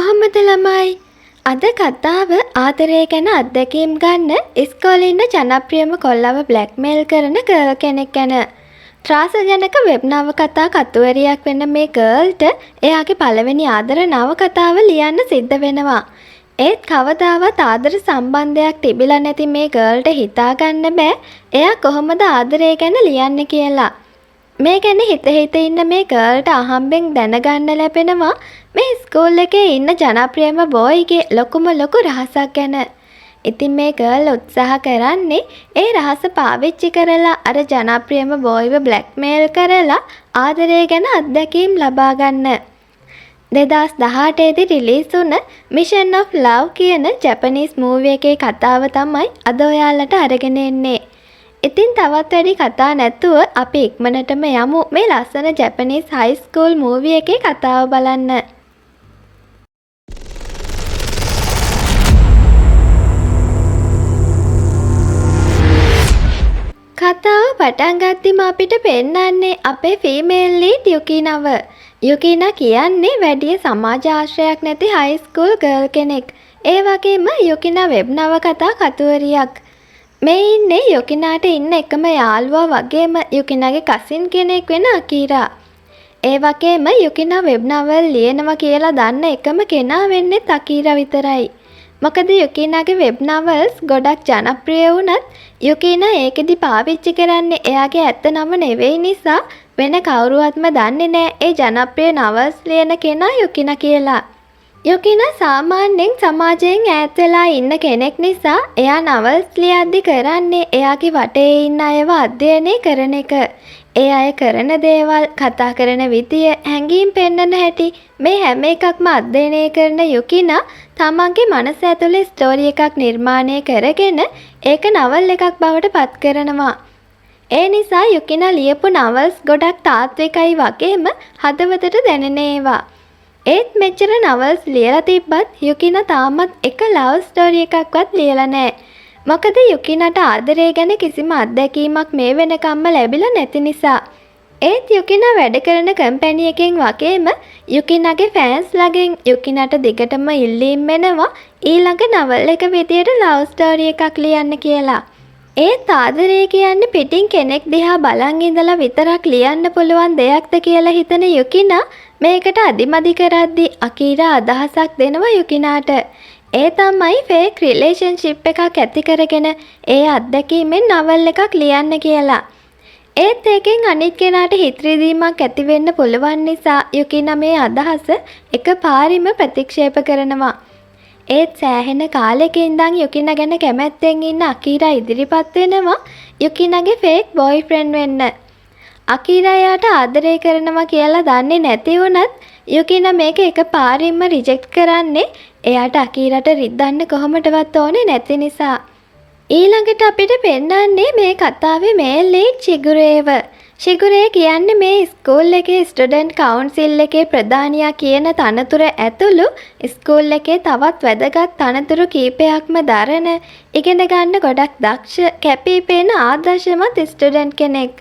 කොහොමද ළමයි? අද කතාව ආදරය ගැන අත්දැකීම් ගන්න ඉස්කෝලේ ඉන්න ජනප්‍රියම කොල්ලව බ්ලැක්මේල් කරන ගර්ල් කෙනෙක් ගැන. ත්‍රාසජනක වෙබ් නවකතා කතුවරියක් වෙන මේ ගර්ල්ට එයාගේ පළවෙනි ආදර නවකතාව ලියන්න සිද්ධ වෙනවා. ඒත් කවදාවත් ආදර සම්බන්ධයක් තිබිලා නැති මේ ගර්ල්ට හිතාගන්න බෑ එයා කොහොමද ආදරය ගැන ලියන්නේ කියලා. මේ ගැන හිත ඉන්න මේ ගර්ල්ට අහම්බෙන් දැනගන්න ලැබෙනවා මේ ස්කූල් එකේ ඉන්න ජනප්‍රියම බෝයිගේ ලොකුම ලොකු රහසක් ගැන. ඉතින් මේ ගර්ල් උත්සාහ කරන්නේ ඒ රහස පාවිච්චි කරලා අර ජනප්‍රියම බෝයිව බ්ලැක්මේල් කරලා ආදරය ගැන අත්දැකීම් ලබා ගන්න. 2018 දී රිලීස් වුණ Mission of Love කියන ජපනීස් මූවි එකේ කතාව තමයි අද ඔයාලට අරගෙන එන්නේ. ඉතින් තවත් වැඩි කතා නැතුව අපි ඉක්මනටම යමු මේ ලස්සන ජපනීස් හයි ස්කූල් මූවි එකේ කතාව බලන්න. කතාව පටන් ගත්තිම අපිට පෙන්නන්නේ අපේ ෆීමේල් ලීඩ් යුකිනව. යුකිනා කියන්නේ වැඩි සමාජ ආශ්‍රයක් නැති හයි ස්කූල් ගර්ල් කෙනෙක්. ඒ වගේම යුකිනා වෙබ් නවකතා කතුවරියක්. මේ ඉන්නේ යුකිනාට ඉන්න එකම යාළුවා වගේම යුකිනාගේ කසින් කෙනෙක් වෙන අකීරා. ඒ වගේම යුකිනා වෙබ් නවල් ලියනවා කියලා දන්න එකම කෙනා වෙන්නේ අකීරා විතරයි. මොකද යුකිනාගේ වෙබ් නවල්ස් ගොඩක් ජනප්‍රිය වුණත් යුකිනා ඒකෙදි පාවිච්චි කරන්නේ එයාගේ ඇත්ත නම නෙවෙයි නිසා වෙන කවුරුවත්ම දන්නේ නැහැ ඒ ජනප්‍රිය නවල්ස් ලියන කෙනා යුකිනා කියලා. යුකිනා සාමාන්‍යයෙන් සමාජයෙන් ඈත් වෙලා ඉන්න කෙනෙක් නිසා එයා නවල්ස් ලියද්දි කරන්නේ එයාගේ වටේ ඉන්න අයව අධ්‍යයනය කරන එක. ඒ අය කරන දේවල්, කතා කරන විදිය, හැඟීම් පෙන්වන හැටි මේ හැම එකක්ම අධ්‍යයනය කරන යුකිනා තමන්ගේ මනස ඇතුලේ ස්ටෝරි එකක් නිර්මාණය කරගෙන ඒක නවල් එකක් බවට පත් කරනවා. ඒ නිසා යුකිනා ලියපු නවල්ස් ගොඩක් තාත්විකයි වගේම හදවතට දැනෙන ඒවා. ඒත් මෙච්චර නවල්ස් ලියලා තිබ්බත් යුකිනා තාමත් එක ලව් ස්ටෝරි එකක්වත් ලියලා නැහැ. මොකද යුකිනාට ආදරය ගැන කිසිම අත්දැකීමක් මේ වෙනකම්ම ලැබිලා නැති නිසා. ඒත් යුකිනා වැඩ කරන කම්පැනි එකෙන් වගේම යුකිනාගේ ෆෑන්ස් ළඟින් යුකිනාට දිගටම ඉල්ලීම් එනවා ඊළඟ නවල් එක විදියට ලව් ස්ටෝරි එකක් ලියන්න කියලා. ඒත් ආදරය කියන්නේ පිටින් කෙනෙක් දිහා බලන් ඉඳලා විතරක් ලියන්න පුළුවන් දෙයක්ද කියලා හිතන යුකිනා මේකට අදිමදි කරද්දි අකීරා අදහසක් දෙනවා යුකිනාට. ඒ තමයි ෆේක් රිලේෂන්ෂිප් එකක් ඇති කරගෙන ඒ අත්දැකීමෙන් නවල් එකක් ලියන්න කියලා. ඒත් ඒකෙන් අනිත් කෙනාට හිත රිදීමක් ඇති වෙන්න පුළුවන් නිසා යුකිනා මේ අදහස එකපාරින්ම ප්‍රතික්ෂේප කරනවා. ඒත් සෑහෙන කාලෙක ඉඳන් යුකිනා ගැන කැමැත්තෙන් ඉන්න අකීරා ඉදිරිපත් වෙනවා යුකිනාගේ ෆේක් බොයිෆ්‍රෙන්ඩ් වෙන්න. අකීරා එයාට ආදරය කරනවා කියලා දන්නේ නැති වුණත් යුකිනා මේක එකපාරින්ම රිජෙක්ට් කරන්නේ එයාට අකීරාට රිද්දන්න කොහොමදවත් ඕනේ නැති නිසා. ඊළඟට අපිට පෙන්නන්නේ මේ කතාවේ මේල් ලීඩ් ශිගුරේව. ශිගුරේ කියන්නේ මේ ස්කූල් එකේ ස්ටුඩන්ට් කවුන්සිල් එකේ ප්‍රධානියා කියන තනතුර ඇතුළු ස්කූල් එකේ තවත් වැදගත් තනතුරු කීපයක්ම දරන ඉගෙන ගන්න ගොඩක් දක්ෂ කැපිපෙන ආදර්ශමත් ස්ටුඩන්ට් කෙනෙක්.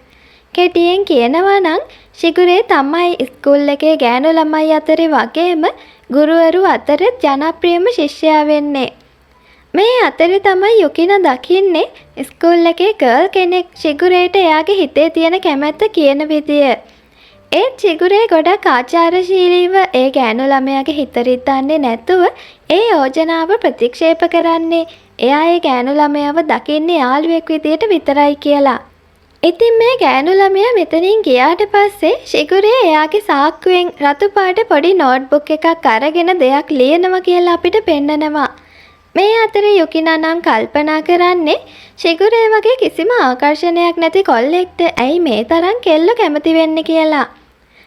කෙටියෙන් කියනවා නම් ශිගුරේ තමයි ස්කූල් එකේ ගෑනු ළමයි අතරේ වගේම ගුරුවරු අතරත් ජනප්‍රියම ශිෂ්‍යයා වෙන්නේ. මේ අතරේ තමයි යුකිනා දකින්නේ ස්කූල් එකේ ගර්ල් කෙනෙක් ශිගුරේට එයාගේ හිතේ තියෙන කැමැත්ත කියන විදිය. ඒත් ශිගුරේ ගොඩක් ආචාරශීලීව ඒ ගෑනු ළමයාගේ හිත රිද්දන්නේ නැතුව ඒ යෝජනාව ප්‍රතික්ෂේප කරන්නේ එයා ඒ ගෑනු ළමයාව දකින්නේ යාළුවෙක් විදියට විතරයි කියලා. ඉතින් මේ ගෑනු ළමයා මෙතනින් ගියාට පස්සේ ශිගුරේ එයාගේ සාක්කුවෙන් රතු පාට පොඩි නෝට්බුක් එකක් අරගෙන දෙයක් ලියනවා කියලා අපිට පෙන්නනවා. මේ අතරේ යුකිනා නම් කල්පනා කරන්නේ ශිගුරේ වගේ කිසිම ආකර්ෂණයක් නැති කොල්ලෙක්ට ඇයි මේ තරම් කෙල්ල කැමති වෙන්නේ කියලා.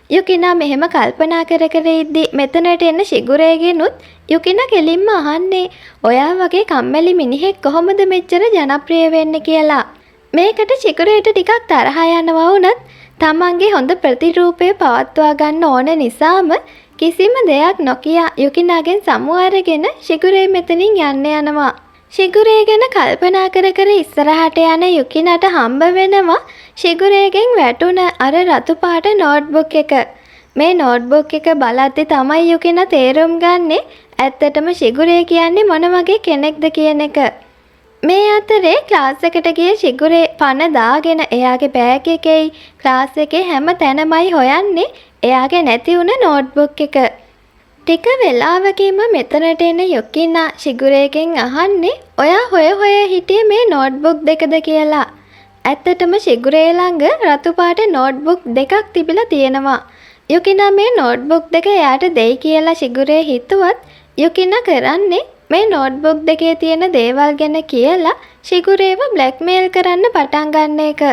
යුකිනා මෙහෙම කල්පනා කර ඉද්දි මෙතනට එන ශිගුරේගෙනුත් යුකිනා කෙලින්ම අහන්නේ ඔයා වගේ කම්මැලි මිනිහෙක් කොහොමද මෙච්චර ජනප්‍රිය වෙන්නේ කියලා. මේකට ශිගුරේට ටිකක් තරහ යනවා වුණත් තමන්ගේ හොඳ ප්‍රතිරූපය පවත්වා ගන්න ඕන නිසාම කිසිම දෙයක් නොකිය යුකිනාගෙන් සමු අරගෙන ශිගුරේ මෙතනින් යන්න යනවා. ශිගුරේ ගැන කල්පනා කර ඉස්සරහට යන යුකිනාට හම්බ වෙනවා ශිගුරේගෙන් වැටුණ අර රතු පාට නෝට්බුක් එක. මේ නෝට්බුක් එක බලද්දි තමයි යුකිනා තේරුම් ගන්නේ ඇත්තටම ශිගුරේ කියන්නේ මොන වගේ කෙනෙක්ද කියන එක. මේ අතරේ ක්ලාස් එකට ගිය ශිගුරේ පන දාගෙන එයාගේ බෑග් එකේ ක්ලාස් එකේ හැම තැනමයි හොයන්නේ එයාගේ නැති වුණ නෝට්බුක් එක. ටික වෙලාවකින්ම මෙතනට එන යුකිනා ශිගුරේගෙන් අහන්නේ ඔයා හොය හිටියේ මේ නෝට්බුක් දෙකද කියලා. ඇත්තටම ශිගුරේ ළඟ රතු පාට නෝට්බුක් දෙකක් තිබිලා තියෙනවා. යුකිනා මේ නෝට්බුක් දෙක එයාට දෙයි කියලා ශිගුරේ හිතුවත් යුකිනා කරන්නේ මේ නෝට්බුක් දෙකේ තියෙන දේවල් ගැන කියලා ශිගුරේව බ්ලැක්මේල් කරන්න පටන් ගන්න එක.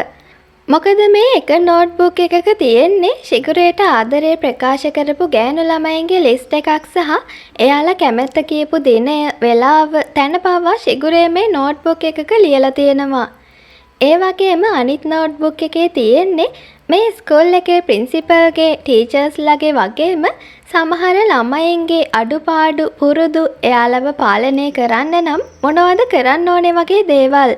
මොකද මේ එක නෝට්බුක් එකක තියෙන්නේ ශිගුරේට ආදරේ ප්‍රකාශ කරපු ගෑනු ළමයින්ගේ ලිස්ට් එකක් සහ එයාලා කැමැත්ත කියපු දිනය, වෙලාව, තැන පවා ශිගුරේ මේ නෝට්බුක් එකක ලියලා තියෙනවා. ඒ වගේම අනිත් නෝට්බුක් එකේ තියෙන්නේ මේ ස්කූල් එකේ ප්‍රින්සිපල්ගේ ටීචර්ස්ලාගේ වගේම සමහර ළමයින්ගේ අඩුපාඩු පුරුදු එයාලව පාලනය කරන්න නම් මොනවද කරන්න ඕනේ වගේ දේවල්.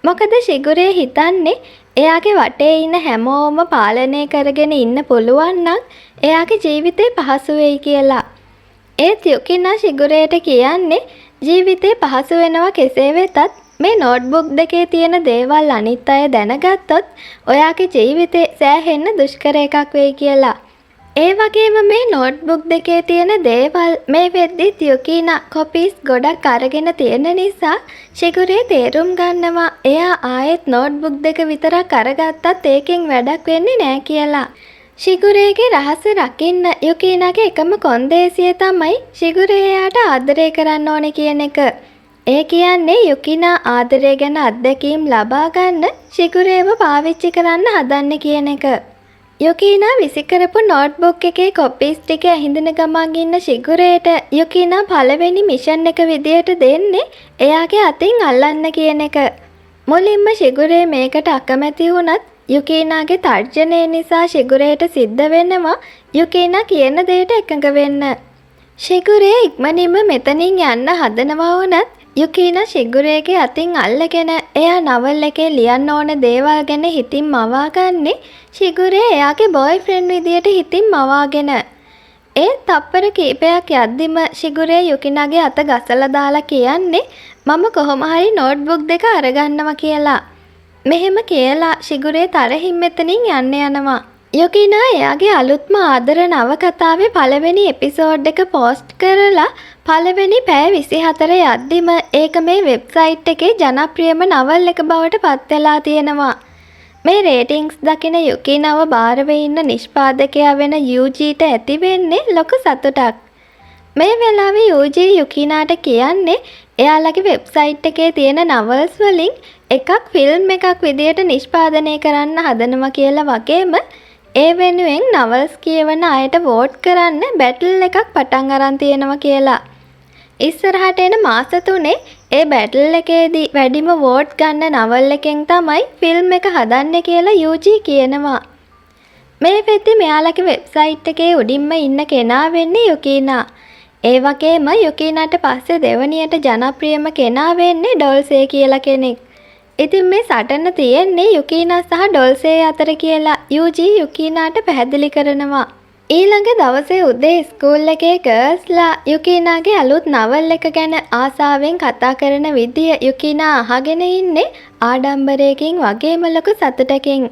මොකද ශිගුරේ හිතන්නේ එයාගේ වටේ ඉන්න හැමෝම පාලනය කරගෙන ඉන්න පුළුවන් නම් එයාගේ ජීවිතේ පහසු වෙයි කියලා. ඒත් යුකිනා ශිගුරේට කියන්නේ ජීවිතේ පහසු වෙනවා කෙසේ වෙතත් මේ නෝට්බුක් දෙකේ තියෙන දේවල් අනිත් අය දැනගත්තොත් ඔයාගේ ජීවිතේ සෑහෙන්න දුෂ්කර එකක් වෙයි කියලා. ඒ වගේම මේ නෝට්බුක් දෙකේ තියෙන දේවල් මේ වෙද්දිත් යුකිනා කොපීස් ගොඩක් අරගෙන තියෙන නිසා ශිගුරේ තේරුම් ගන්නවා එයා ආයෙත් නෝට්බුක් දෙක විතරක් අරගත්තත් ඒකෙන් වැඩක් වෙන්නේ නෑ කියලා. ශිගුරේගේ රහස රකින්න යුකිනාගේ එකම කොන්දේසිය තමයි ශිගුරේ එයාට ආදරය කරන්න ඕනේ කියන එක. ඒ කියන්නේ යුකිනා ආදරය ගැන අත්දැකීම් ලබා ගන්න ශිගුරේව පාවිච්චි කරන්න හදන්නේ කියන එක. යුකිනා විසිකරපු නෝට්බුක් එකේ කොපීස් ටික ඇහිඳන ගමන් ඉන්න ශිගුරේට යුකිනා පළවෙනි මිෂන් එක විදියට දෙන්නේ එයාගේ අතින් අල්ලන්න කියන එක. මුලින්ම ශිගුරේ මේකට අකමැති වුණත් යුකිනාගේ තර්ජනය නිසා ශිගුරේට සිද්ධ වෙනවා යුකිනා කියන දෙයට එකඟ වෙන්න. ශිගුරේ ඉක්මනින්ම මෙතනින් යන්න හදනවා වුණත් යුකිනා ශිගුරේගේ අතින් අල්ලගෙන එයා නවල් එකේ ලියන්න ඕන දේවල් ගැන හිතින් මවාගන්නේ ශිගුරේ එයාගේ බොයිෆ්‍රෙන්ඩ් විදියට හිතින් මවාගෙන. ඒත් තප්පර කීපයක් යද්දිම ශිගුරේ යුකිනාගේ අත ගසලා දාලා කියන්නේ මම කොහොම හරි නෝට්බුක් දෙක අරගන්නවා කියලා. මෙහෙම කියලා ශිගුරේ තරහින් මෙතනින් යන්න යනවා. යුකිනා එයාගේ අලුත්ම ආදර නවකතාවේ පළවෙනි එපිසෝඩ් එක පෝස්ට් කරලා පළවෙනි පැය 24 යද්දිම ඒක මේ වෙබ්සයිට් එකේ ජනප්‍රියම නවල් එක බවට පත් වෙලා තියෙනවා. මේ රේටින්ග්ස් දකින යුකිනාව බාර ඉන්න නිෂ්පාදකයා වෙන යූජීට ඇති වෙන්නේ ලොකු සතුටක්. මේ වෙලාවේ යූජී යුකිනාට කියන්නේ එයාලගේ වෙබ්සයිට් එකේ තියෙන නවල්ස් වලින් එකක් ෆිල්ම් එකක් විදියට නිෂ්පාදනය කරන්න හදනවා කියලා වගේම ඒ වෙනුවෙන් නවල්ස් කියවන අයට වෝට් කරන්න බැටල් එකක් පටන් අරන් තියෙනවා කියලා. ඉස්සරහට එන මාස 3 ඒ බැටල් එකේදී වැඩිම වෝට් ගන්න නවල් එකෙන් තමයි ෆිල්ම් එක හදන්නේ කියලා යූජී කියනවා. මේ වෙද්දි මෙයාලගේ වෙබ්සයිට් එකේ උඩින්ම ඉන්න කෙනා වෙන්නේ යුකිනා. ඒ වගේම යුකිනාට පස්සේ දෙවනියට ජනප්‍රියම කෙනා වෙන්නේ ඩොල්සේ කියලා කෙනෙක්. ඉතින් මේ සටන තියෙන්නේ යුකිනා සහ ඩොල්සේ අතර කියලා යූජී යුකිනාට පැහැදිලි කරනවා. ඊළඟ දවසේ උදේ ස්කූල් එකේ ගර්ල්ස්ලා යුකිනාගේ අලුත් නවල් එක ගැන ආසාවෙන් කතා කරන විදිය යුකිනා අහගෙන ඉන්නේ ආඩම්බරයකින් වගේම ලොකු සතුටකින්.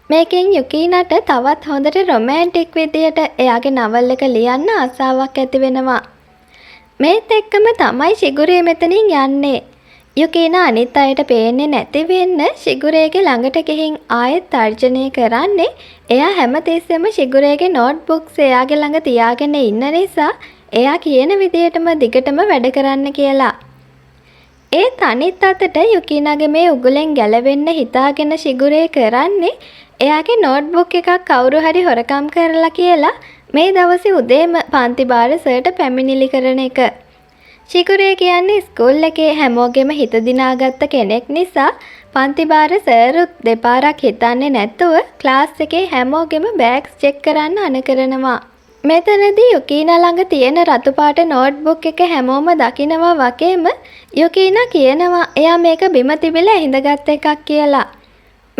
මේකෙන් යුකිනාට තවත් හොඳට රොමැන්ටික් විදියට එයාගේ නවල් එක ලියන්න ආසාවක් ඇති වෙනවා. මේත් එක්කම තමයි ශිගුරේ මෙතනින් යන්නේ. යුකිනා අනිත් අයට පේන්නේ නැති වෙන්න ශිගුරේගේ ළඟට ගිහින් ආයෙත් තර්ජනය කරන්නේ එයා හැමතිස්සෙම ශිගුරේගේ නෝට්බුක්ස් එයාගේ ළඟ තියාගෙන ඉන්න නිසා එයා කියන විදියටම දිගටම වැඩ කරන්න කියලා. ඒත් අනිත් අතට යුකිනාගේ මේ උගුලෙන් ගැලවෙන්න හිතාගෙන ශිගුරේ කරන්නේ එයාගේ නෝට්බුක් එකක් කවුරු හරි හොරකම් කරලා කියලා මේ දවසේ උදේම පන්ති බාර සර්ට පැමිණිලි කරන එක. ශිගුරේ කියන්නේ ස්කූල් එකේ හැමෝගෙම හිත දිනාගත්ත කෙනෙක් නිසා පන්ති බාර සර්ුත් දෙපාරක් හිතන්නේ නැතුව ක්ලාස් එකේ හැමෝගෙම බෑග්ස් චෙක් කරන්න අනකරනවා. මෙතනදී යුකිනා ළඟ තියෙන රතු පාට නෝට්බුක් එක හැමෝම දකිනවා වගේම යුකිනා කියනවා එයා මේක බිම තිබිලා හිඳගත් එකක් කියලා.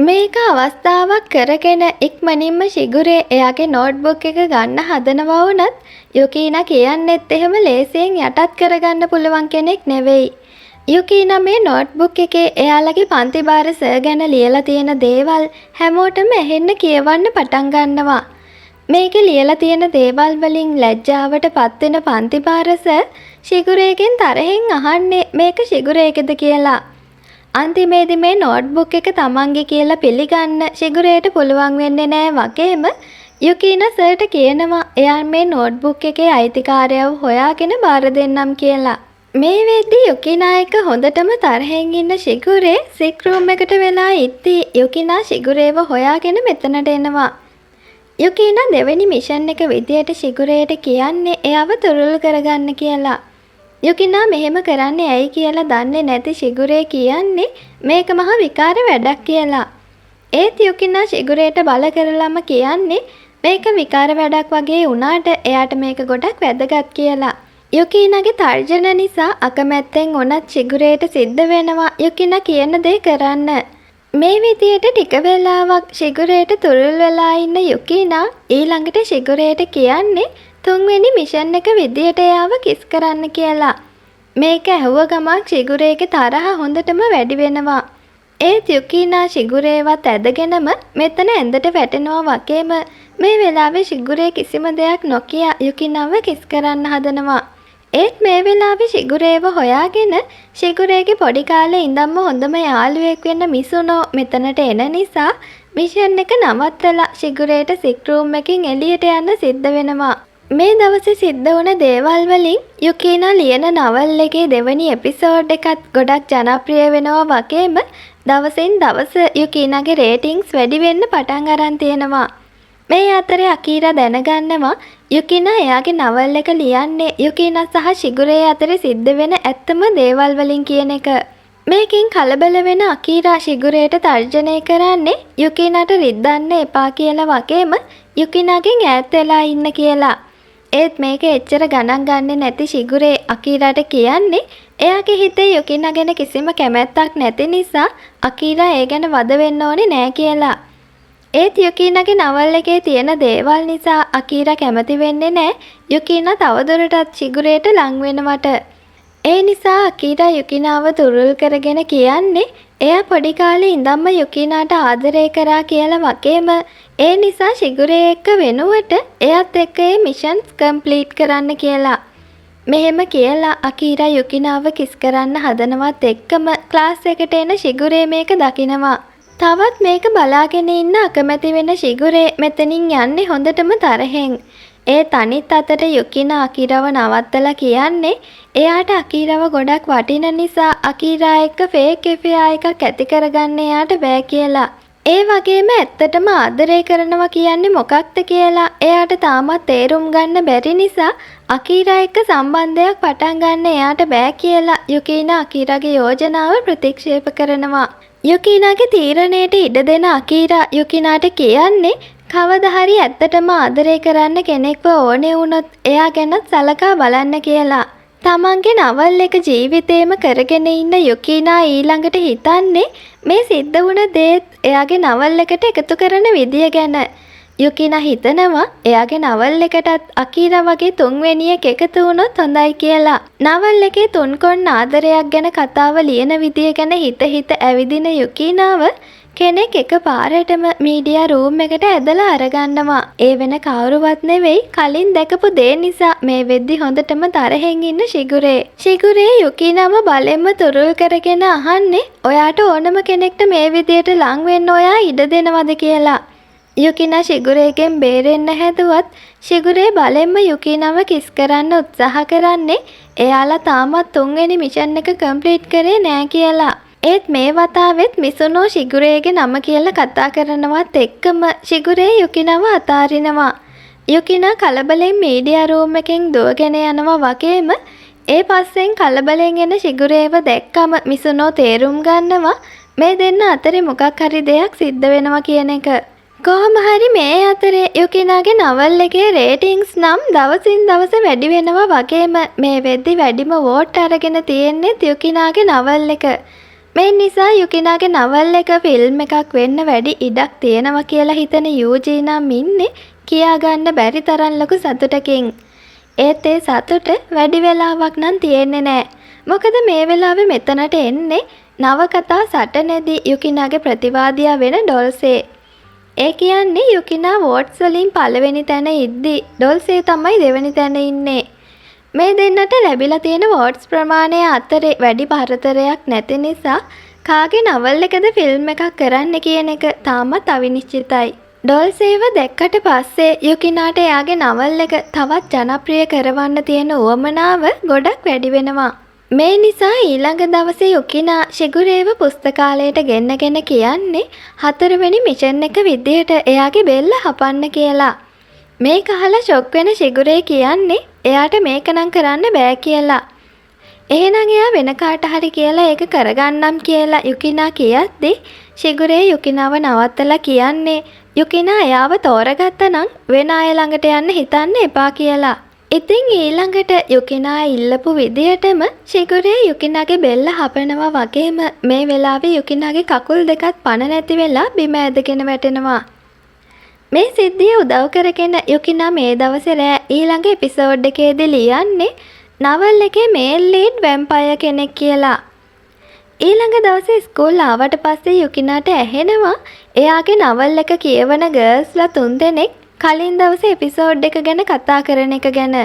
මේක අවස්ථාවක් කරගෙන ඉක්මනින්ම ශිගුරේ එයාගේ නෝට්බුක් එක ගන්න හදනවා වුණත් යුකීනා කියන්නෙත් එහෙම ලේසියෙන් යටත් කරගන්න පුළුවන් කෙනෙක් නෙවෙයි. යුකීනා මේ නෝට්බුක් එකේ එයාලගේ පන්ති භාර සර් ගැන ලියලා තියෙන දේවල් හැමෝටම ඇහෙන්න කියවන්න පටන් ගන්නවා. මේකේ ලියලා තියෙන දේවල් වලින් ලැජ්ජාවට පත්වෙන පන්ති භාර සර් ශිගුරේගෙන් තරහෙන් අහන්නේ මේක ශිගුරේකද කියලා. අන්තිමේදී මේ නෝට්බුක් එක තමන්ගේ කියලා පිළිගන්න ශිගුරේට පුළුවන් වෙන්නේ නෑ වගේම යුකීනා සර්ට කියනවා එයා මේ නෝට්බුක් එකේ අයිතිකාරයව හොයාගෙන බාර දෙන්නම් කියලා. මේ වෙද්දී යුකීනා එක හොඳටම තරහෙන් ඉන්න ශිගුරේ සික් රූම් එකට වෙලා ඉද්දී යුකීනා ශිගුරේව හොයාගෙන මෙතනට එනවා. යුකීනා දෙවෙනි මිෂන් එක විදියට ශිගුරේට කියන්නේ එයාව තුරුල් කරගන්න කියලා. යුකීනා මෙහෙම කරන්නේ ඇයි කියලා දන්නේ නැති ශිගුරේ කියන්නේ මේක මහා විකාර වැඩක් කියලා. ඒත් යුකීනා ශිගුරේට බල කරලම කියන්නේ මේක විකාර වැඩක් වගේ වුණාට එයාට මේක ගොඩක් වැදගත් කියලා. යුකීනාගේ තර්ජන නිසා අකමැත්තෙන් උනත් ශිගුරේට සිද්ධ වෙනවා යුකීනා කියන දේ කරන්න. මේ විදියට ටික වෙලාවක් ශිගුරේට තුරුල් වෙලා ඉන්න යුකීනා ඊළඟට ශිගුරේට කියන්නේ තුන්වෙනි මිෂන් එක විදියට එයාව කිස් කරන්න කියලා. මේක ඇහුව ගමන් ශිගුරේගේ තරහ හොඳටම වැඩි වෙනවා. ඒත් යුකීනා ශිගුරේවත් ඇදගෙනම මෙතන ඇඳට වැටෙනවා වගේම මේ වෙලාවේ ශිගුරේ කිසිම දෙයක් නොකිය යුකීනාව කිස් කරන්න හදනවා. ඒත් මේ වෙලාවේ ශිගුරේව හොයාගෙන ශිගුරේගේ පොඩි කාලේ ඉඳන්ම හොඳම යාළුවෙක් වෙන්න මිසුනෝ මෙතනට එන නිසා මිෂන් එක නවත්තලා ශිගුරේට සික් රූම් එකකින් එළියට යන්න සිද්ධ වෙනවා. මේ දවසේ සිද්ධ වුණ දේවල් වලින් යුකීනා ලියන නවල් එකේ දෙවෙනි එපිසෝඩ් එකත් ගොඩක් ජනප්‍රිය වෙනවා වගේම දවසින් දවස යුකීනාගේ රේටින්ග්ස් වැඩි වෙන්න පටන් අරන් තියෙනවා. මේ අතරේ අකීරා දැනගන්නවා යුකීනා එයාගේ නවල් එක ලියන්නේ යුකීනා සහ ශිගුරේ අතරේ සිද්ධ වෙන ඇත්තම දේවල් වලින් කියන එක. මේකෙන් කලබල වෙන අකීරා ශිගුරේට තර්ජනය කරන්නේ යුකීනාට රිද්දන්න එපා කියලා වගේම යුකීනාගෙන් ඈත් වෙලා ඉන්න කියලා. ඒත් මේක එච්චර ගණන් ගන්නේ නැති ශිගුරේ අකීරාට කියන්නේ එයාගේ හිතේ යුකීනා ගැන කිසිම කැමැත්තක් නැති නිසා අකීරා ඒ ගැන වද වෙන්න ඕනේ නෑ කියලා. ඒත් යුකීනාගේ නවල් එකේ තියෙන දේවල් නිසා අකීරා කැමති වෙන්නේ නෑ යුකීනා තවදුරටත් ශිගුරේට ලං වෙනවට. ඒ නිසා අකීරා යුකීනාව තුරුල් කරගෙන කියන්නේ එයා පොඩි කාලේ ඉඳන්ම යුකීනාට ආදරය කරා කියලා වගේම ඒ නිසා ශිගුරේ එක්ක වෙනුවට එයාත් එක්ක ඒ මිෂන්ස් කම්ප්ලීට් කරන්න කියලා. මෙහෙම කියලා අකීරා යුකීනාව කිස් කරන්න හදනවත් එක්කම ක්ලාස් එකට එන ශිගුරේ මේක දකිනවා. තවත් මේක බලාගෙන ඉන්න අකමැති වෙන ශිගුරේ මෙතනින් යන්නේ හොඳටම තරහෙන්. ඒ තනිත් අතට යුකීනා අකීරාව නවත්තලා කියන්නේ එයාට අකීරාව ගොඩක් වටින නිසා අකීරා එක්ක ෆේක් එෆෙයා එකක් ඇති කරගන්න එයාට බෑ කියලා. ඒ වගේම ඇත්තටම ආදරය කරනවා කියන්නේ මොකක්ද කියලා එයාට තාමත් තේරුම් ගන්න බැරි නිසා අකීරා එක්ක සම්බන්ධයක් පටන් ගන්න එයාට බෑ කියලා යුකීනා අකීරාගේ යෝජනාව ප්‍රතික්ෂේප කරනවා. යුකීනාගේ තීරණයට ඉඩ දෙන අකීරා යුකීනාට කියන්නේ කවදා හරි ඇත්තටම ආදරය කරන්න කෙනෙක්ව ඕනේ වුණොත් එයා ගැනත් සලකා බලන්න කියලා. තමන්ගේ නවල් එක ජීවිතේම කරගෙන ඉන්න යුකීනා ඊළඟට හිතන්නේ මේ සිද්ධ වුණ දේත් එයාගේ නවල් එකට එකතු කරන විදිය ගැන. යුකීනා හිතනවා එයාගේ නවල් එකටත් අකීරා වගේ තුන්වෙනියෙක් එකතු වුණොත් හොඳයි කියලා. නවල් එකේ තුන්කොන් ආදරයක් ගැන කතාව ලියන විදිය ගැන හිත ඇවිදින යුකීනාව කෙනෙක් එකපාරටම මීඩියා රූම් එකට ඇදලා අරගන්නවා. ඒ වෙන කවුරුවත් නෙවෙයි කලින් දැකපු දේ නිසා මේ වෙද්දි හොඳටම තරහෙන් ඉන්න ශිගුරේ. ශිගුරේ යුකීනාව බලෙන්ම තුරුල් කරගෙන අහන්නේ ඔයාට ඕනම කෙනෙක්ට මේ විදියට ලං වෙන්න ඔයා ඉඩ දෙනවද කියලා. යුකීනා ශිගුරේගෙන් බේරෙන්න හැදුවත් ශිගුරේ බලෙන්ම යුකීනාව කිස් කරන්න උත්සාහ කරන්නේ එයාලා තාමත් තුන්වෙනි මිෂන් එක කම්ප්ලීට් කරේ නෑ කියලා. ඒත් මේ වතාවෙත් මිසුනෝ ශිගුරේගේ නම කියලා කතා කරනවත් එක්කම ශිගුරේ යුකීනාව අතාරිනවා. යුකීනා කලබලෙන් මීඩියා රූම් එකෙන් දුවගෙන යනවා වගේම ඒ පස්සෙන් කලබලෙන් එන ශිගුරේව දැක්කම මිසුනෝ තේරුම් ගන්නවා මේ දෙන්න අතරේ මොකක් හරි දෙයක් සිද්ධ වෙනවා කියන එක. කොහොම හරි මේ අතරේ යුකීනාගේ නවල් එකේ රේටින්ග්ස් නම් දවසින් දවස වැඩි වෙනවා වගේම මේ වෙද්දි වැඩිම වෝට් අරගෙන තියෙන්නේ යුකීනාගේ නවල් එක. මේ නිසා යුකිනාගේ නවල් එක ෆිල්ම් එකක් වෙන්න වැඩි ඉඩක් තියෙනවා කියලා හිතන යූජී නම් ඉන්නේ කියාගන්න බැරි තරම් ලොකු සතුටකින්. ඒත් ඒ සතුට වැඩි වෙලාවක් නම් තියෙන්නේ නෑ. මොකද මේ වෙලාවේ මෙතනට එන්නේ නවකතා සටනේදී යුකිනාගේ ප්‍රතිවාදියා වෙන ඩොල්සේ. ඒ කියන්නේ යුකිනා වෝට්ස් වලින් පළවෙනි තැන ඉද්දි ඩොල්සේ තමයි දෙවෙනි තැන ඉන්නේ. මේ දෙන්නට ලැබිලා තියෙන වෝට්ස් ප්‍රමාණය අතරේ වැඩි පරතරයක් නැති නිසා කාගේ නවල් එකද ෆිල්ම් එකක් කරන්න කියන එක තාමත් අවිනිශ්චිතයි. ඩොල්සේව දැක්කට පස්සේ යුකිනාට එයාගේ නවල් එක තවත් ජනප්‍රිය කරවන්න තියෙන උවමනාව ගොඩක් වැඩි වෙනවා. මේ නිසා ඊළඟ දවසේ යුකිනා ශිගුරේව පුස්තකාලයට ගෙන්නගෙන කියන්නේ 4 වෙනි මිෂන් එක විදියට එයාගේ බෙල්ල හපන්න කියලා. මේක අහලා ෂොක් වෙන ශිගුරේ කියන්නේ එයාට මේක නම් කරන්න බෑ කියලා. එහෙනම් එයා වෙන කාට හරි කියලා ඒක කරගන්නම් කියලා යුකිනා කියද්දි ශිගුරේ යුකිනාව නවත්තලා කියන්නේ යුකිනා එයාව තෝරගත්තා නම් වෙන අය ළඟට යන්න හිතන්න එපා කියලා. ඉතින් ඊළඟට යුකිනා ඉල්ලපු විදියටම ශිගුරේ යුකිනාගේ බෙල්ල හපනවා වගේම මේ වෙලාවේ යුකිනාගේ කකුල් දෙකත් පණ නැති වෙලා බිම ඇදගෙන වැටෙනවා. මේ සිද්ධිය උදව් කරගෙන යුකිනා මේ දවසේ රෑ ඊළඟ එපිසෝඩ් එකේදී ලියන්නේ නවල් එකේ මේල් ලීඩ් වැම්පයර් කෙනෙක් කියලා. ඊළඟ දවසේ ස්කූල් ආවට පස්සේ යුකිනාට ඇහෙනවා එයාගේ නවල් එක කියවන ගර්ල්ස්ලා 3 දෙනෙක් කලින් දවසේ එපිසෝඩ් එක ගැන කතා කරන එක ගැන.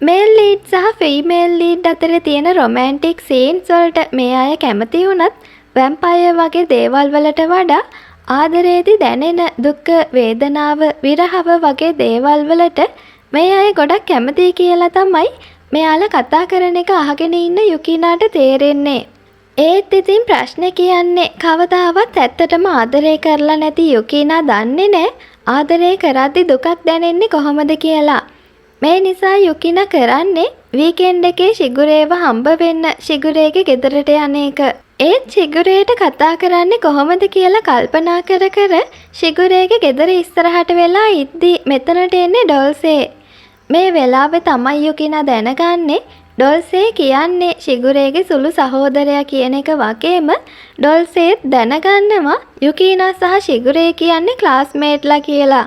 මේල් ලීඩ් සහ ෆීමේල් ලීඩ් අතර තියෙන රොමැන්ටික් සීන්ස් වලට මේ අය කැමති වුණත් වැම්පයර් වගේ දේවල් වලට වඩා ආදරේදී දැනෙන දුක, වේදනාව, විරහව වගේ දේවල් වලට මේ අය ගොඩක් කැමතියි කියලා තමයි මෙයාලා කතා කරන එක අහගෙන ඉන්න යුකිනාට තේරෙන්නේ. ඒත් ඉතින් ප්‍රශ්නේ කියන්නේ කවදාවත් ඇත්තටම ආදරය කරලා නැති යුකිනා දන්නේ නැහැ ආදරය කරද්දි දුකක් දැනෙන්නේ කොහොමද කියලා. මේ නිසා යුකිනා කරන්නේ වීකෙන්ඩ් එකේ ශිගුරේව හම්බ වෙන්න ශිගුරේගේ ගෙදරට යන එක. ඒත් ශිගුරේට කතා කරන්නේ කොහොමද කියලා කල්පනා කර කර ශිගුරේගේ ගෙදර ඉස්සරහට වෙලා ඉද්දි මෙතනට එන්නේ ඩොල්සේ. මේ වෙලාවේ තමයි යුකිනා දැනගන්නේ ඩොල්සේ කියන්නේ ශිගුරේගේ සුළු සහෝදරයා කියන එක වගේම ඩොල්සේත් දැනගන්නවා යුකිනා සහ ශිගුරේ කියන්නේ ක්ලාස්මේට්ලා කියලා.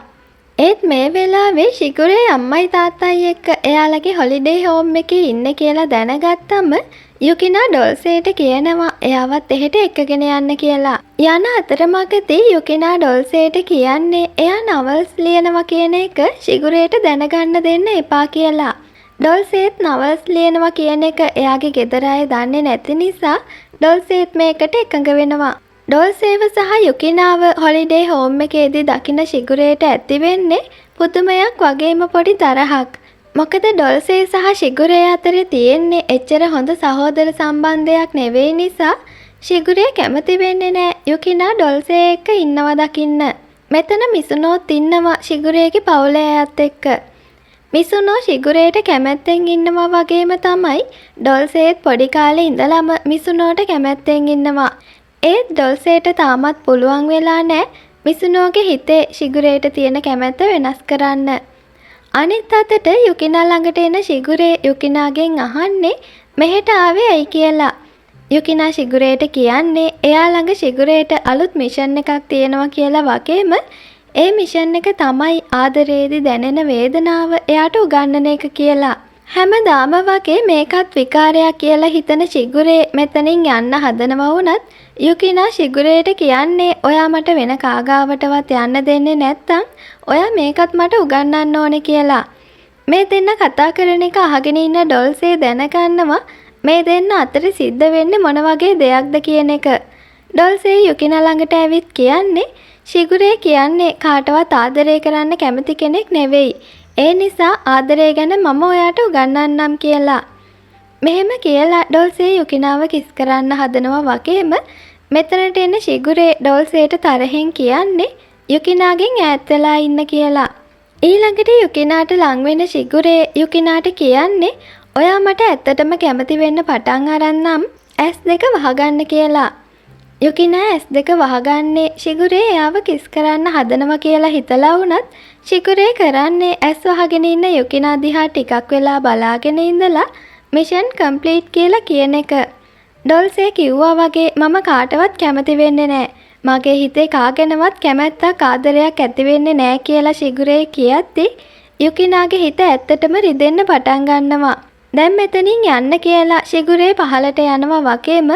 ඒත් මේ වෙලාවේ ශිගුරේ අම්මයි තාත්තයි එක්ක එයාලගේ හොලිඩේ හෝම් එකේ ඉන්නේ කියලා දැනගත්තම යුකිනා ඩොල්සේට කියනවා එයාවත් එහෙට එක්කගෙන යන්න කියලා. යන අතරමඟදී යුකිනා ඩොල්සේට කියන්නේ එයා නවල්ස් ලියනවා කියන එක ශිගුරේට දැනගන්න දෙන්න එපා කියලා. ඩොල්සේත් නවල්ස් ලියනවා කියන එක එයාගේ ගෙදර අය දන්නේ නැති නිසා ඩොල්සේත් මේකට එකඟ වෙනවා. ඩොල්සේව සහ යුකිනාව හොලිඩේ හෝම් එකේදී දකින ශිගුරේට ඇති වෙන්නේ පුදුමයක් වගේම පොඩි තරහක්. මොකද ඩොල්සේ සහ ශිගුරේ අතරේ තියෙන්නේ එච්චර හොඳ සහෝදර සම්බන්ධයක් නෙවෙයි නිසා ශිගුරේ කැමති වෙන්නේ නැහැ යුකිනා ඩොල්සේ එක්ක ඉන්නවා දකින්න. මෙතන මිසුනෝත් ඉන්නවා ශිගුරේගේ පවුලේ අයත් එක්ක. මිසුනෝ ශිගුරේට කැමැත්තෙන් ඉන්නවා වගේම තමයි ඩොල්සේත් පොඩි කාලේ ඉඳලම මිසුනෝට කැමැත්තෙන් ඉන්නවා. ඒත් ඩොල්සේට තාමත් පුළුවන් වෙලා නැහැ මිසුනෝගේ හිතේ ශිගුරේට තියෙන කැමැත්ත වෙනස් කරන්න. අනිත් අතට යුකිනා ළඟට එන ශිගුරේ යුකිනාගෙන් අහන්නේ මෙහෙට ආවේ ඇයි කියලා. යුකිනා ශිගුරේට කියන්නේ එයා ළඟ ශිගුරේට අලුත් මිෂන් එකක් තියෙනවා කියලා වගේම ඒ මිෂන් එක තමයි ආදරේදී දැනෙන වේදනාව එයාට උගන්වන එක කියලා. හැමදාම වගේ මේකත් විකාරයක් කියලා හිතන ශිගුරේ මෙතනින් යන්න හදනවා වුණත් යුකිනා ශිගුරේට කියන්නේ ඔයා මට වෙන කාගාවටවත් යන්න දෙන්නේ නැත්තම් ඔයා මේකත් මට උගන්වන්න ඕනේ කියලා. මේ දෙන්න කතා කරන එක අහගෙන ඉන්න ඩොල්සේ දැනගන්නවා මේ දෙන්න අතර සිද්ධ වෙන්නේ මොන වගේ දෙයක්ද කියන එක. ඩොල්සේ යුකිනා ළඟට ඇවිත් කියන්නේ ශිගුරේ කියන්නේ කාටවත් ආදරය කරන්න කැමති කෙනෙක් නෙවෙයි. ඒ නිසා ආදරය ගැන මම ඔයාට උගන්වන්නම් කියලා. මෙහෙම කියලා ඩොල්සේ යුකිනාව කිස් කරන්න හදනවා වගේම මෙතනට එන ශිගුරේ ඩොල්සේට තරහෙන් කියන්නේ යුකිනාගෙන් ඈත් වෙලා ඉන්න කියලා. ඊළඟට යුකිනාට ලං වෙන ශිගුරේ යුකිනාට කියන්නේ ඔයා මට ඇත්තටම කැමති වෙන්න පටන් අරන් නම් S2 වහගන්න කියලා. යුකිනා S2 වහගන්නේ ශිගුරේ එයාව කිස් කරන්න හදනවා කියලා හිතලා වුණත් ශිගුරේ කරන්නේ S වහගෙන ඉන්න යුකිනා දිහා ටිකක් වෙලා බලාගෙන ඉඳලා මිෂන් කම්ප්ලීට් කියලා කියන එක. ඩොල්සේ කිව්වා වගේ මම කාටවත් කැමති වෙන්නේ නෑ. මගේ හිතේ කාගෙනවත් කැමැත්තක් ආදරයක් ඇති වෙන්නේ නෑ කියලා ශිගුරේ කියද්දි යුකිනාගේ හිත ඇත්තටම රිදෙන්න පටන් ගන්නවා. දැන් මෙතනින් යන්න කියලා ශිගුරේ පහලට යනවා වගේම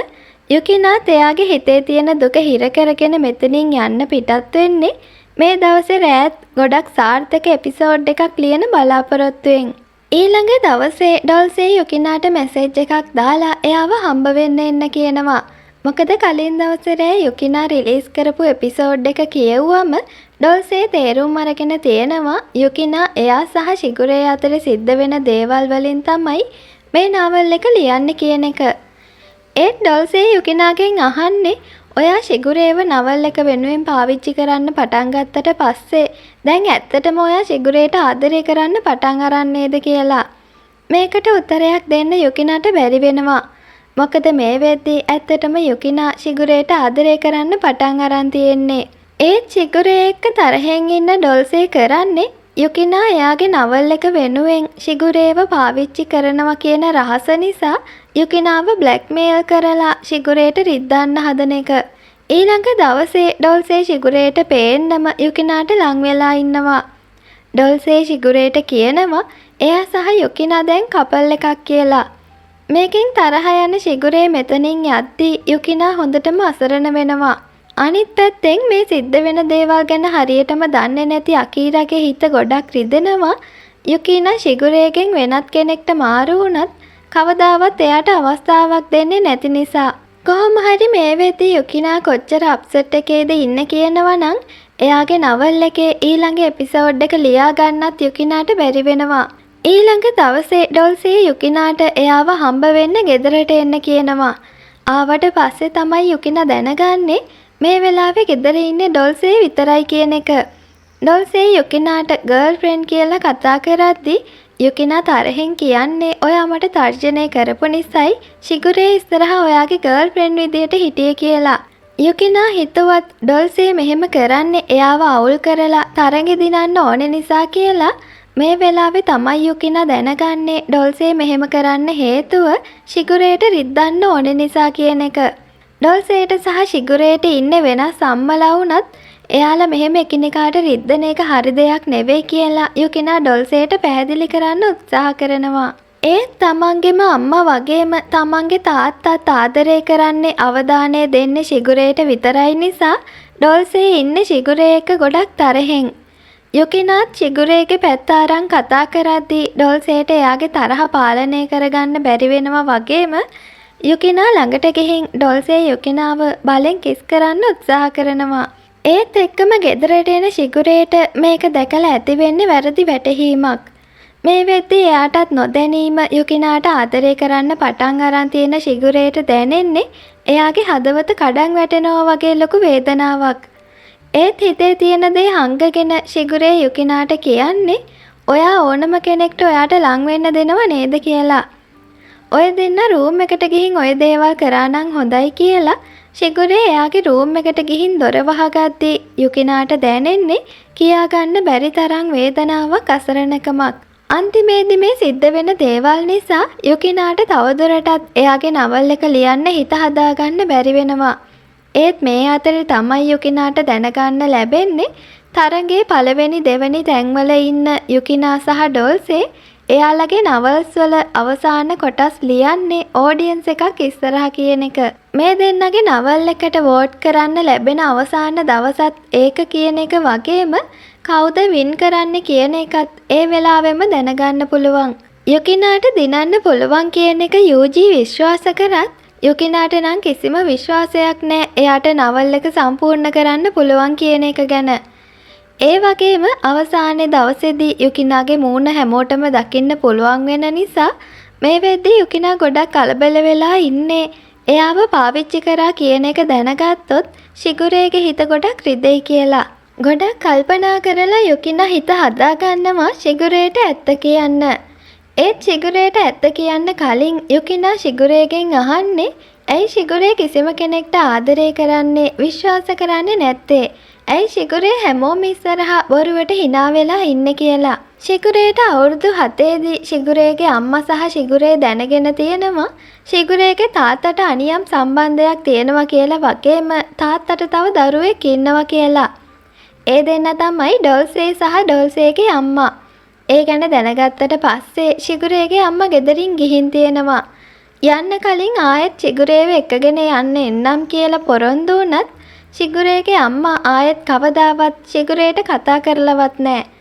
යුකිනාත් එයාගේ හිතේ තියෙන දුක හිර කරගෙන මෙතනින් යන්න පිටත් වෙන්නේ මේ දවසේ රෑත් ගොඩක් සාර්ථක එපිසෝඩ් එකක් ලියන බලාපොරොත්තුවෙන්. ඊළඟ දවසේ ඩොල්සේ යුකිනාට මැසේජ් එකක් දාලා එයාව හම්බ වෙන්න එන්න කියනවා. මොකද කලින් දවසේ රෑ යුකිනා රිලීස් කරපු එපිසෝඩ් එක කියෙව්වම ඩොල්සේ තේරුම් අරගෙන තියෙනවා යුකිනා එයා සහ ශිගුරේ අතර සිද්ධ වෙන දේවල් වලින් තමයි මේ නාවල් එක ලියන්නේ කියන එක. ඒත් ඩොල්සේ යුකිනාගෙන් අහන්නේ ඔයා ශිගුරේව නවල් එක වෙනුවෙන් පාවිච්චි කරන්න පටන් ගත්තට පස්සේ දැන් ඇත්තටම ඔයා ශිගුරේට ආදරය කරන්න පටන් අරන් නේද කියලා. මේකට උත්තරයක් දෙන්න යුකිනාට බැරි වෙනවා. මොකද මේ වෙද්දී ඇත්තටම යුකිනා ශිගුරේට ආදරය කරන්න පටන් අරන් තියෙන්නේ. ඒත් ශිගුරේ එක්ක තරහෙන් ඉන්න ඩොල්සේ කරන්නේ යුකිනා එයාගේ නවල් එක වෙනුවෙන් ශිගුරේව පාවිච්චි කරනවා කියන රහස නිසා යුකිනාව බ්ලැක්මේල් කරලා ශිගුරේට රිද්දන්න හදන එක. ඊළඟ දවසේ ඩොල්සේ ශිගුරේට පේන්නම යුකිනාට ලං වෙලා ඉන්නවා. ඩොල්සේ ශිගුරේට කියනවා එයා සහ යුකිනා දැන් කපල් එකක් කියලා. මේකෙන් තරහ යන ශිගුරේ මෙතනින් යද්දී යුකිනා හොඳටම අසරණ වෙනවා. අනිත් පැත්තෙන් මේ සිද්ධ වෙන දේවල් ගැන හරියටම දන්නේ නැති අකීරාගේ හිත ගොඩක් රිදෙනවා. යුකිනා ශිගුරේගෙන් වෙනත් කෙනෙක්ට මාරු වුණත් කවදාවත් එයාට අවස්ථාවක් දෙන්නේ නැති නිසා. කොහොම හරි මේ වෙද්දී යුකිනා කොච්චර අප්සෙට් එකේද ඉන්න කියනවා නම් එයාගේ නවල් එකේ ඊළඟ එපිසෝඩ් එක ලියා ගන්නත් යුකිනාට බැරි වෙනවා. ඊළඟ දවසේ ඩොල්සේ යුකිනාට එයාව හම්බ වෙන්න ගෙදරට එන්න කියනවා. ආවට පස්සේ තමයි යුකිනා දැනගන්නේ මේ වෙලාවේ ගෙදර ඉන්නේ ඩොල්සේ විතරයි කියන එක. ඩොල්සේ යුකිනාට ගර්ල් ෆ්‍රෙන්ඩ් කියලා කතා කරද්දී යුකිනා තරහෙන් කියන්නේ ඔයා මට තර්ජනය කරපු නිසායි ශිගුරේ ඉස්සරහා ඔයාගේ ගර්ල් ෆ්‍රෙන්ඩ් විදියට හිටියේ කියලා. යුකිනා හිතුවත් ඩොල්සේ මෙහෙම කරන්නේ එයාව අවුල් කරලා තරඟෙ දිනන්න ඕන නිසා කියලා. මේ වෙලාවේ තමයි යුකිනා දැනගන්නේ ඩොල්සේ මෙහෙම කරන්න හේතුව ශිගුරේට රිද්දන්න ඕන නිසා කියන එක. ඩොල්සේට සහ ශිගුරේට ඉන්නේ වෙනස් අම්මලා වුණත් එයාලා මෙහෙම එකිනෙකාට රිද්දන එක හරි දෙයක් නෙවෙයි කියලා යුකිනා ඩොල්සේට පැහැදිලි කරන්න උත්සාහ කරනවා. ඒත් තමන්ගේම අම්මා වගේම තමන්ගේ තාත්තත් ආදරය කරන්නේ අවධානය දෙන්නේ ශිගුරේට විතරයි නිසා ඩොල්සේ ඉන්නේ ශිගුරේ එක්ක ගොඩක් තරහෙන්. යුකිනාත් ශිගුරේගේ පැත්ත අරන් කතා කරද්දී ඩොල්සේට එයාගේ තරහ පාලනය කරගන්න බැරි වෙනවා වගේම යුකිනා ළඟට ගිහින් ඩොල්සේ යුකිනාව බලෙන් කිස් කරන්න උත්සාහ කරනවා. ඒත් එක්කම ගෙදරට එන ශිගුරේට මේක දැකලා ඇති වෙන්නේ වැරදි වැටහීමක්. මේ වෙද්දී එයාටත් නොදැනීම යුකිනාට ආදරය කරන්න පටන් අරන් තියෙන ශිගුරේට දැනෙන්නේ එයාගේ හදවත කඩන් වැටෙනවා වගේ ලොකු වේදනාවක්. ඒත් හිතේ තියෙන දේ හංගගෙන ශිගුරේ යුකිනාට කියන්නේ ඔයා ඕනම කෙනෙක්ට ඔයාට ලං වෙන්න දෙනව නේද කියලා. ඔය දෙන්න රූම් එකට ගිහින් ඔය දේවල් කරා නම් හොඳයි කියලා ශිගුරේ එයාගේ රූම් එකට ගිහින් දොර වහගද්දී යුකිනාට දැනෙන්නේ කියාගන්න බැරි තරම් වේදනාවක් අසරණකමක්. අන්තිමේදී මේ සිද්ධ වෙන දේවල් නිසා යුකිනාට තවදුරටත් එයාගේ නවල් එක ලියන්න හිත හදාගන්න බැරි වෙනවා. ඒත් මේ අතරේ තමයි යුකිනාට දැනගන්න ලැබෙන්නේ තරඟේ පළවෙනි දෙවෙනි තැන්වල ඉන්න යුකිනා සහ ඩොල්සේ එයාලගේ නවල්ස් වල අවසාන කොටස් ලියන්නේ ඔඩියන්ස් එකක් ඉස්සරහා කියන එක. මේ දෙන්නගේ නවල් එකට වෝට් කරන්න ලැබෙන අවසාන දවසත් ඒක කියන එක වගේම කවුද වින් කරන්නේ කියන එකත් ඒ වෙලාවෙම දැනගන්න පුළුවන්. යුකිනාට දිනන්න පුළුවන් කියන එක යූජී විශ්වාස කරත් යුකිනාට නම් කිසිම විශ්වාසයක් නැහැ එයාට නවල් එක සම්පූර්ණ කරන්න පුළුවන් කියන එක ගැන. ඒ වගේම අවසානයේ දවසේදී යුකිනාගේ මූණ හැමෝටම දකින්න පුළුවන් වෙන නිසා මේ වෙද්දී යුකිනා ගොඩක් කලබල වෙලා ඉන්නේ එයාව පාවිච්චි කරා කියන එක දැනගත්තොත් ශිගුරේගේ හිත ගොඩක් රිදෙයි කියලා. ගොඩක් කල්පනා කරලා යුකිනා හිත හදාගන්නවා ශිගුරේට ඇත්ත කියන්න. ඒත් ශිගුරේට ඇත්ත කියන්න කලින් යුකිනා ශිගුරේගෙන් අහන්නේ ඇයි ශිගුරේ කිසිම කෙනෙක්ට ආදරය කරන්නේ විශ්වාස කරන්නේ නැත්තේ? ඇයි ශිගුරේ හැමෝම ඉස්සරහා බොරුවට hina වෙලා ඉන්නේ කියලා. ශිගුරේට අවුරුදු 7දී ශිගුරේගේ අම්මා සහ ශිගුරේ දැනගෙන තියෙනවා ශිගුරේගේ තාත්තට අනියම් සම්බන්ධයක් තියෙනවා කියලා වගේම තාත්තට තව දරුවෙක් ඉන්නවා කියලා. ඒ දෙන්න තමයි ඩොල්සේ සහ ඩොල්සේගේ අම්මා. ඒ ගැන දැනගත්තට පස්සේ ශිගුරේගේ අම්මා ගෙදරින් ගිහින් තියෙනවා. යන්න කලින් ආයෙත් ශිගුරේව එකගෙන යන්න එන්නම් කියලා පොරොන්දු වුණත් ශිගුරේගේ අම්මා ආයෙත් කවදාවත් ශිගුරේට කතා කරලවත් නැහැ.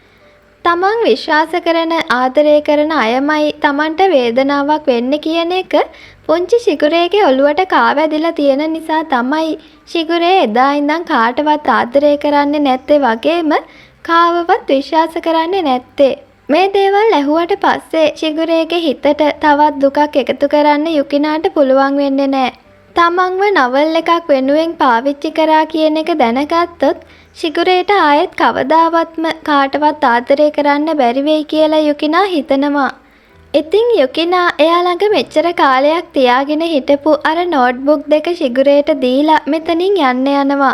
තමන් විශ්වාස කරන ආදරය කරන අයමයි තමන්ට වේදනාවක් වෙන්නේ කියන එක පුංචි ශිගුරේගේ ඔළුවට කාවැදිලා තියෙන නිසා තමයි ශිගුරේ එදා ඉඳන් කාටවත් ආදරය කරන්නේ නැත්තේ වගේම කාවවත් විශ්වාස කරන්නේ නැත්තේ. මේ දේවල් ඇහුවට පස්සේ ශිගුරේගේ හිතට තවත් දුකක් එකතු කරන්න යුකිනාට පුළුවන් වෙන්නේ නැහැ. තමන්ව නවල් එකක් වෙනුවෙන් පාවිච්චි කරා කියන එක දැනගත්තොත් ශිගුරේට ආයෙත් කවදාවත්ම කාටවත් ආදරය කරන්න බැරි වෙයි කියලා යුකිනා හිතනවා. ඉතින් යුකිනා එයා ළඟ මෙච්චර කාලයක් තියාගෙන හිටපු අර නෝට්බුක් දෙක ශිගුරේට දීලා මෙතනින් යන්න යනවා.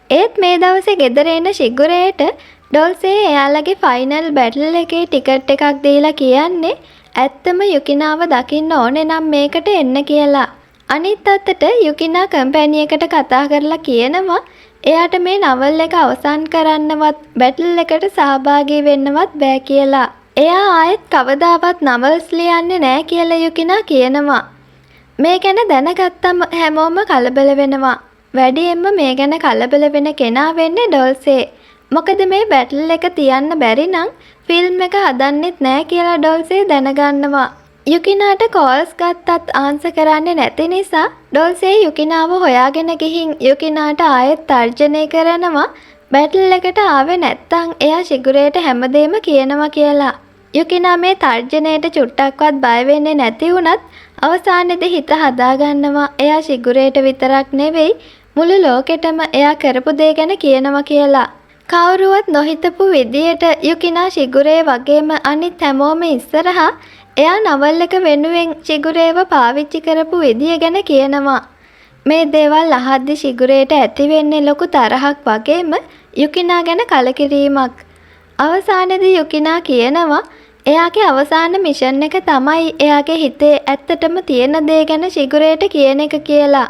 ඒත් මේ දවසේ ගෙදර එන ශිගුරේට ඩොල්සේ එයාලගේ ෆයිනල් බැටල් එකේ ටිකට් එකක් දීලා කියන්නේ ඇත්තම යුකිනාව දකින්න ඕනේ නම් මේකට එන්න කියලා. අනිත් අතට යුකිනා කම්පැනි එකට කතා කරලා කියනවා එයාට මේ නවල් එක අවසන් කරන්නවත් බැටල් එකට සහභාගී වෙන්නවත් බෑ කියලා. එයා ආයෙත් කවදාවත් නවල්ස් ලියන්නේ නෑ කියලා යුකිනා කියනවා. මේ ගැන දැනගත්තම හැමෝම කලබල වෙනවා. වැඩියෙන්ම මේ ගැන කලබල වෙන කෙනා වෙන්නේ ඩොල්සේ. මොකද මේ බැටල් එක තියන්න බැරි නම් ෆිල්ම් එක හදන්නෙත් නෑ කියලා ඩොල්සේ දැනගන්නවා. යුකිනාට කෝල්ස් ගත්තත් ආන්සර් කරන්නේ නැති නිසා ඩොල්සේ යුකිනාව හොයාගෙන ගිහින් යුකිනාට ආයෙත් තර්ජනය කරනවා බැටල් එකට ආවේ නැත්තම් එයා ශිගුරේට හැමදේම කියනවා කියලා. යුකිනා මේ තර්ජනයට චුට්ටක්වත් බය වෙන්නේ නැති වුණත් අවසානයේදී හිත හදාගන්නවා එයා ශිගුරේට විතරක් නෙවෙයි මුළු ලෝකෙටම එයා කරපු දේ ගැන කියනවා කියලා. කවුරුවත් නොහිතපු විදියට යුකිනා ශිගුරේ වගේම අනිත් හැමෝම ඉස්සරහා එයා නවල් එක වෙනුවෙන් ශිගුරේව පාවිච්චි කරපු විදිය ගැන කියනවා. මේ දේවල් අහද්දි ශිගුරේට ඇති වෙන්නේ ලොකු තරහක් වගේම යුකිනා ගැන කලකිරීමක්. අවසානයේදී යුකිනා කියනවා එයාගේ අවසාන මිෂන් එක තමයි එයාගේ හිතේ ඇත්තටම තියෙන දේ ගැන ශිගුරේට කියන එක කියලා.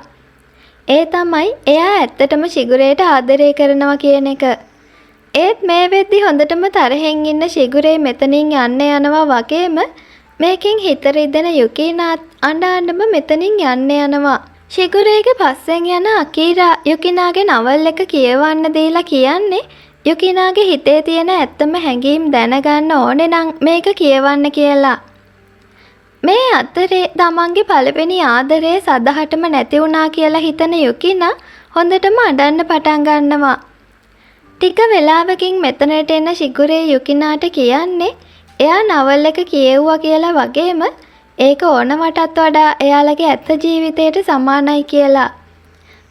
ඒ තමයි එයා ඇත්තටම ශිගුරේට ආදරය කරනවා කියන එක. ඒත් මේ වෙද්දි හොඳටම තරහෙන් ඉන්න ශිගුරේ මෙතනින් යන්න යනවා වගේම මේකෙන් හිත රිදෙන යුකිනාත් අඬ මෙතනින් යන්න යනවා. ශිගුරේගේ පස්සෙන් යන අකීරා යුකිනාගේ නවල් එක කියවන්න දීලා කියන්නේ යුකිනාගේ හිතේ තියෙන ඇත්තම හැඟීම් දැනගන්න ඕනේ නම් මේක කියවන්න කියලා. මේ අතරේ තමන්ගේ පළවෙනි ආදරේ සදහටම නැති වුණා කියලා හිතන යුකිනා හොඳටම අඬන්න පටන් ගන්නවා. ටික වෙලාවකින් මෙතනට එන ශිගුරේ යුකිනාට කියන්නේ එයා නවල් එක කියෙව්වා කියලා වගේම ඒක ඕනවටත් වඩා එයාලගේ ඇත්ත ජීවිතයට සමානයි කියලා.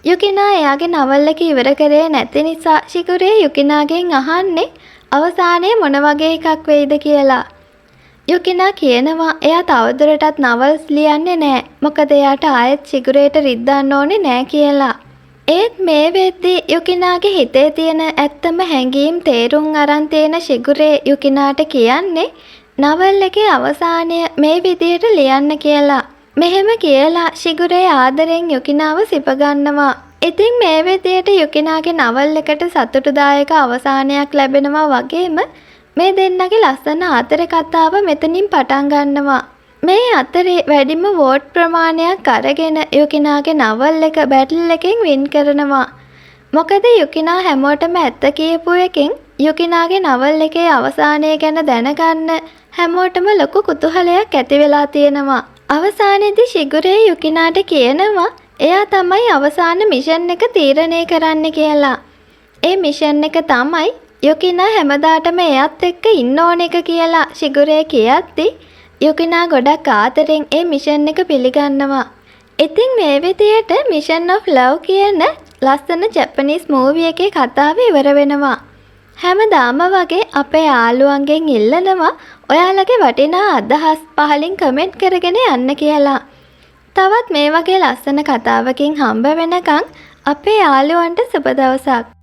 යුකිනා එයාගේ නවල් එක ඉවර කරේ නැති නිසා ශිගුරේ යුකිනාගෙන් අහන්නේ අවසානයේ මොන වගේ එකක් වෙයිද කියලා. යුකිනා කියනවා එයා තවදුරටත් නවල්ස් ලියන්නේ නැහැ. මොකද එයාට ආයෙත් ශිගුරේට රිද්දන්න ඕනේ නැහැ කියලා. ඒත් මේ වෙද්දී යුකිනාගේ හිතේ තියෙන ඇත්තම හැඟීම් තේරුම් අරන් තියෙන ශිගුරේ යුකිනාට කියන්නේ නවල් එකේ අවසානය මේ විදියට ලියන්න කියලා. මෙහෙම කියලා ශිගුරේ ආදරෙන් යුකිනාව සිප ගන්නවා. ඉතින් මේ විදියට යුකිනාගේ නවල් එකට සතුටුදායක අවසානයක් ලැබෙනවා වගේම මේ දෙන්නගේ ලස්සන ආදර කතාව මෙතනින් පටන් ගන්නවා. මේ අතරේ වැඩිම වෝට් ප්‍රමාණයක් අරගෙන යුකිනාගේ නවල් එක බැටල් එකෙන් වින් කරනවා. මොකද යුකිනා හැමෝටම ඇත්ත කියපු එකෙන් යුකිනාගේ නවල් එකේ අවසානය ගැන දැනගන්න හැමෝටම ලොකු කුතුහලයක් ඇති වෙලා තියෙනවා. අවසානයේදී ශිගුරේ යුකිනාට කියනවා එයා තමයි අවසාන මිෂන් එක තීරණය කරන්න කියලා. ඒ මිෂන් එක තමයි යුකිනා හැමදාටම එයත් එක්ක ඉන්න ඕන එක කියලා ශිගුරේ කියද්දි යුකිනා ගොඩක් ආදරෙන් ඒ මිෂන් එක පිළිගන්නවා. ඉතින් මේ විදියට මිෂන් ඔෆ් ලව් කියන ලස්සන ජපනීස් මූවි එකේ කතාව ඉවර වෙනවා. හැමදාම වගේ අපේ යාළුවන්ගෙන් ඉල්ලනවා ඔයාලගේ වටිනා අදහස් පහලින් කමෙන්ට් කරගෙන යන්න කියලා. තවත් මේ වගේ ලස්සන කතාවකින් හම්බ වෙනකන් අපේ යාළුවන්ට සුබ දවසක්.